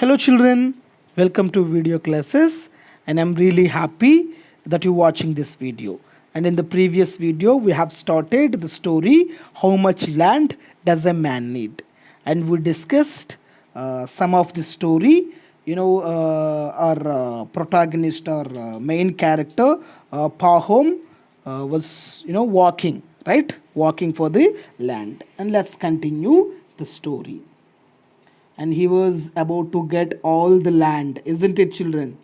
Hello children, welcome to video classes and I'm really happy that you're watching this video. And in the previous video we have started the story how much land does a man need, and we discussed some of the story. Our protagonist or main character Pahom was walking, right, walking for the land. And let's continue the story. And he was about to get all the land, isn't it, children?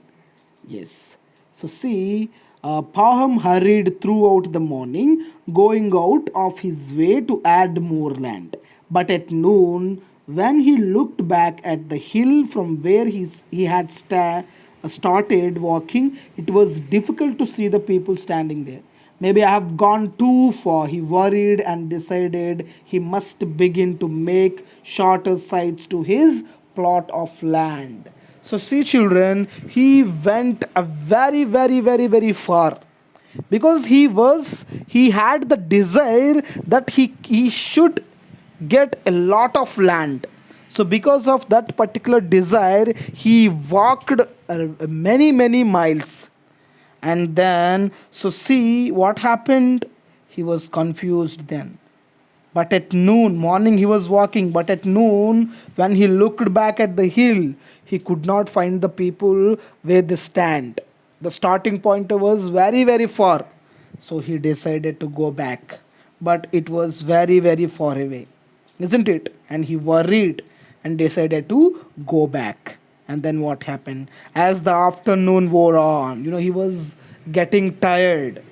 Yes. So see, Paham hurried throughout the morning, going out of his way to add more land. But at noon, when he looked back at the hill from where he had started walking, it was difficult to see the people standing there. Maybe I have gone too far, he worried and decided he must begin to make shorter sides to his plot of land. So, see, children, he went a very far because he had the desire that he should get a lot of land. So because of that particular desire he walked many miles. And then, so see what happened. He was confused then. But at noon, morning he was walking, but at noon, when he looked back at the hill, he could not find the people where they stand. The starting point was very far. So he decided to go back. But it was very far away, isn't it? And he worried and decided to go back. And then what happened? As the afternoon wore on, he was getting tired.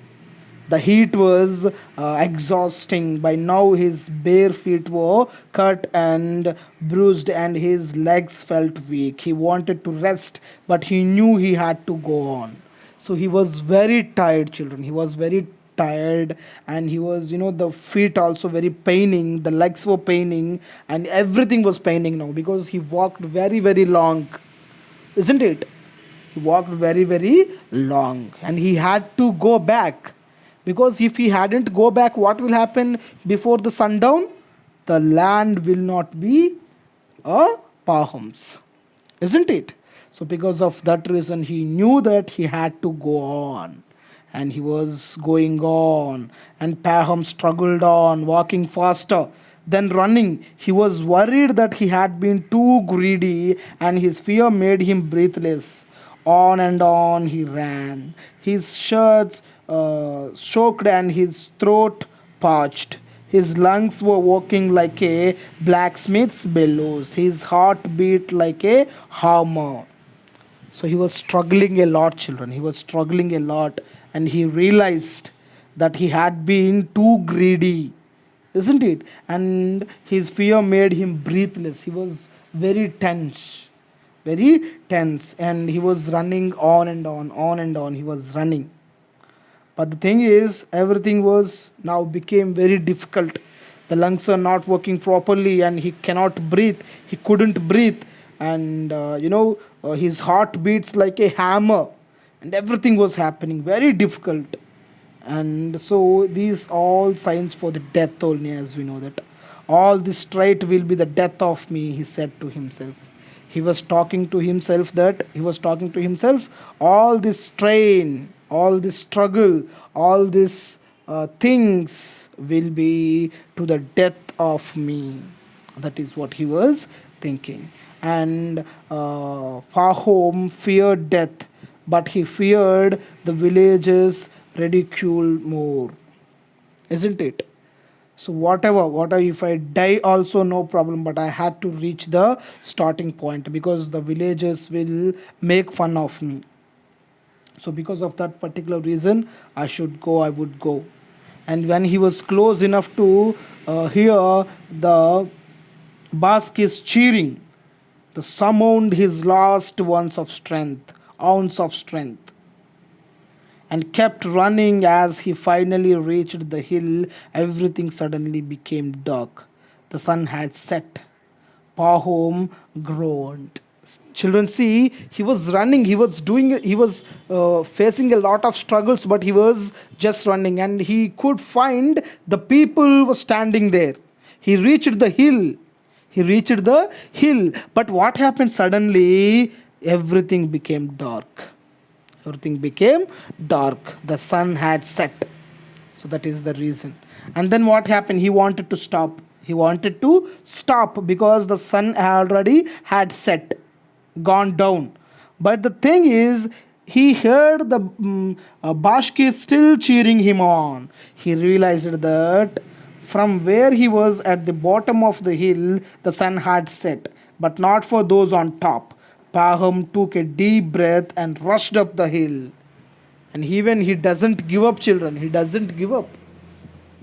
The heat was exhausting. By now, his bare feet were cut and bruised, and his legs felt weak. He wanted to rest, but he knew he had to go on. So he was very tired, children. He was very tired, and he was, the feet also very paining. The legs were paining, and everything was paining now because he walked very long, isn't it? He walked very long, and he had to go back because if he hadn't go back, what will happen before the sundown? The land will not be a Paham's, isn't it? So because of that reason he knew that he had to go on, and he was going on, and Paham struggled on, walking faster than running. He was worried that he had been too greedy, and his fear made him breathless. On and on he ran, his shirts soaked and his throat parched. His lungs were working like a blacksmith's bellows. His heart beat like a hammer. So he was struggling a lot, children. He was struggling a lot, and he realized that he had been too greedy, isn't it? And his fear made him breathless. He was very tense, and he was running on and on. He was running. But the thing is, everything was now became very difficult. The lungs are not working properly, and he cannot breathe. He couldn't breathe, and his heart beats like a hammer, and everything was happening very difficult. And so these all signs for the death only, as we know that all this strife will be the death of me, he said to himself. He was talking to himself, all this strain, all this struggle, all these things will be to the death of me. That is what he was thinking. And Pahom feared death, but he feared the village's ridicule more, isn't it? So whatever if I die also no problem, but I had to reach the starting point because the villagers will make fun of me. So because of that particular reason I would go. And when he was close enough to hear the baskets cheering, the summoned his last ounce of strength, and kept running. As he finally reached the hill, everything suddenly became dark. The sun had set. Pahom groaned. Children, see, he was running, he was facing a lot of struggles, but he was just running, and he could find the people were standing there. He reached the hill. He reached the hill. But what happened suddenly? Everything became dark. Everything became dark. The sun had set. So that is the reason. And then what happened? He wanted to stop. He wanted to stop because the sun already had set, gone down. But the thing is, he heard the Bashki still cheering him on. He realized that from where he was at the bottom of the hill, the sun had set, but not for those on top. Paham took a deep breath and rushed up the hill. And even he doesn't give up, children. He doesn't give up.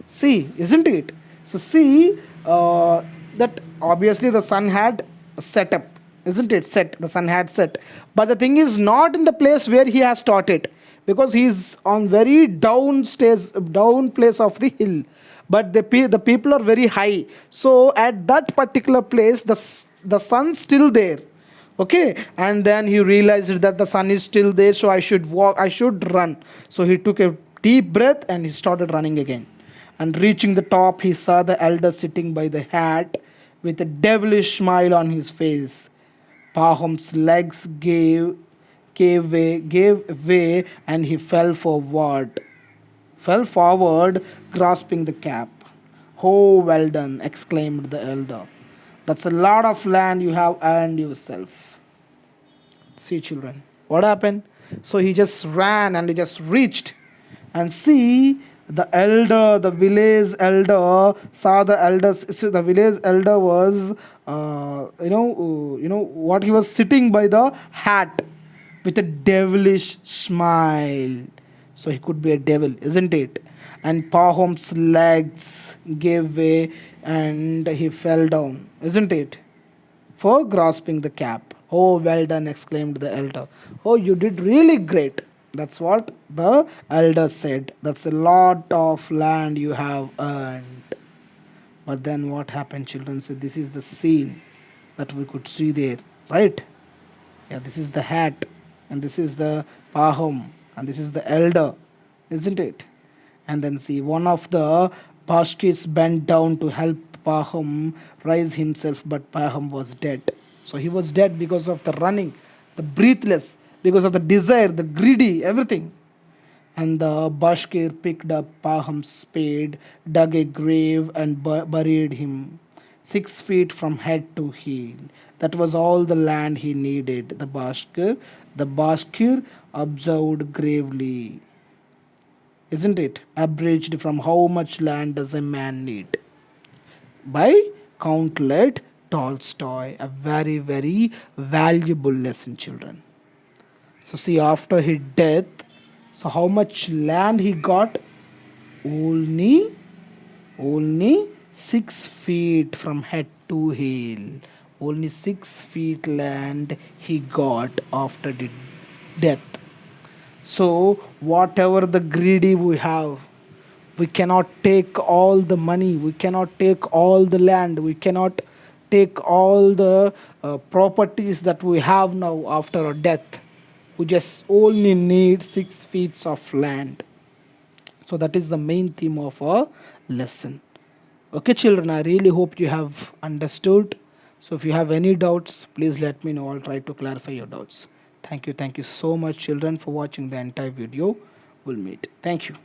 See, isn't it? So see that obviously the sun had set up, isn't it? Set. The sun had set, but the thing is not in the place where he has started, because he is on very down stage, down place of the hill. But the people are very high. So at that particular place, the sun still there. Okay, and then he realized that the sun is still there, so I should walk, I should run. So he took a deep breath and he started running again. And reaching the top, he saw the elder sitting by the hat with a devilish smile on his face. Paham's legs gave way, and he fell forward, grasping the cap. Oh, well done, exclaimed the elder. That's a lot of land you have earned yourself. See, children, what happened? So he just ran and he just reached. And see, the village elder saw the elders. So the village elder was, what, he was sitting by the hat with a devilish smile. So he could be a devil, isn't it? And Pahom's legs gave way and he fell down, isn't it? For grasping the cap. Oh, well done, exclaimed the elder. Oh, you did really great. That's what the elder said. That's a lot of land you have earned. But then what happened, children? So this is the scene that we could see there, right? Yeah, this is the hat, and this is the Pahom, and this is the elder, isn't it? And then see, one of the Bashkis bent down to help Pahom rise himself, but Pahom was dead. So he was dead because of the running, the breathless, because of the desire, the greedy, everything. And the Bashkir picked up Paham's spade, dug a grave, and buried him 6 feet from head to heel. That was all the land he needed. The Bashkir observed gravely. Isn't it? Abridged from how much land does a man need? By Count Lev Tolstoy. A very, very valuable lesson, children. So see, after his death, so how much land he got? Only 6 feet from head to heel. Only 6 feet land he got after the death. So whatever the greedy we have, we cannot take all the money, we cannot take all the land, we cannot take all the properties that we have now after our death. We just only need 6 feet of land. So that is the main theme of our lesson. Okay, children, I really hope you have understood. So if you have any doubts, please let me know. I'll try to clarify your doubts. Thank you so much, children, for watching the entire video. We'll meet. Thank you.